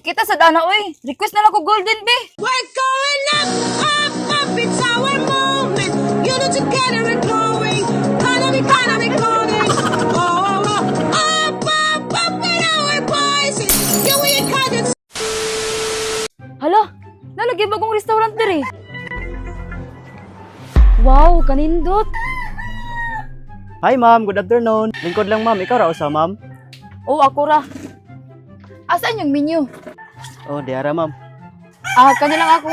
kita sa dana, oy. Request na lang ko golden, be. We're going up, up, up, it's our moment. You know, together and growing. Economy, calling. Oh, up, up, up, and our voices. You we can't. Hala, nalagyan bagong restaurant diri. Wow, kanindot. Hi ma'am, good afternoon. Lingkod lang ma'am, ikaw ra usa ma'am? Oh, ako ra. Asaan yung menu? Oh, diara ma'am. Kanilang ako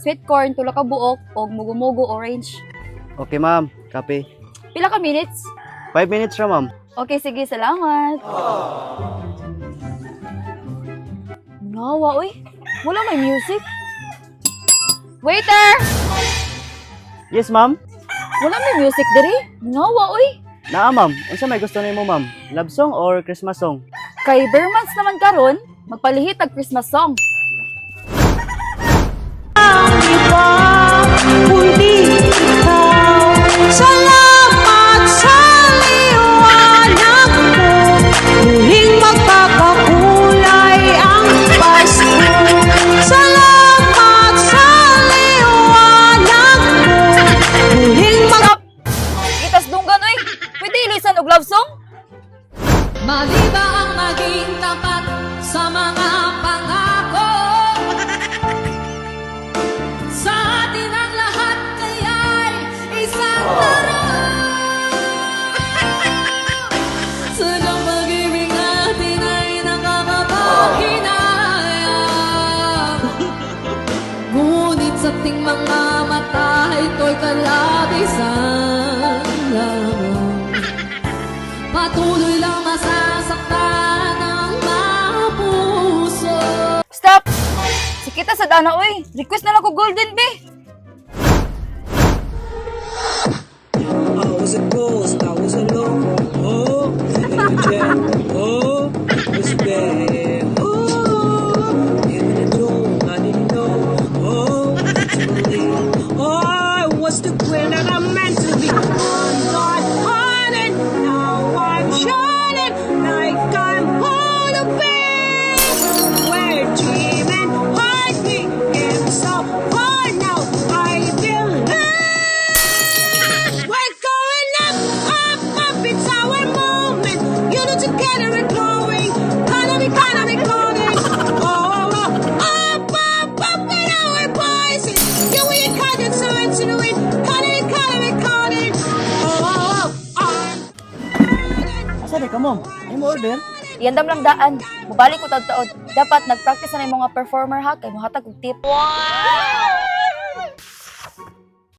sweet corn, tula ka buok, o mugo-mugo orange. Okay ma'am, copy. Pila ka minutes? 5 minutes ra ma'am. Okay, sige, salamat. Nawa, uy. Wala may music. Waiter! Yes ma'am. Wala may music diri. Nawa, uy. Naa ma'am, unsa may gusto nimo ma'am? Love song or Christmas song? Kay Bermans naman karon, magpalihit ang Christmas song. Salamat sa liwanag mo. Muling magpapakulay ang Pasko. Salamat sa liwanag mo. Muling Itas dunggan, uy. Pwede ilisan og love song? Mali ba ang maging tapat sa mga pangako? Sa atin ang lahat kaya'y isang laro. Sadyang pag-ibig natin ay nakakapaghinayang. Ngunit sa ating mga mata ito'y kalabisan lamang. Patuloy lang masasaktan ang mga puso. Stop! Si kita sa dana, uy. Request na lang ko golden, be. I was a ghost, I was alone. Oh, angel, oh, was bad. Oh, in the dome, I didn't know. Oh, to believe. Oh, I was the queen that I'm meant to be. On God, on it. Now I'm shining like I'm on a bed. We're dreaming, heartbeat, and so far now I believe. We're going up, up, up, it's our moment. You know, together and growing. Economy, calling. Oh, up, up, up, and our voices. You we can't answer to it. Calling. Oh, Asa di ka ma'am? Imo order? Iandam lang daan. Mubalik ko taod-taod. Dapat nag-practice na yung mga performer ha. Kay mohatag og tip. Wow!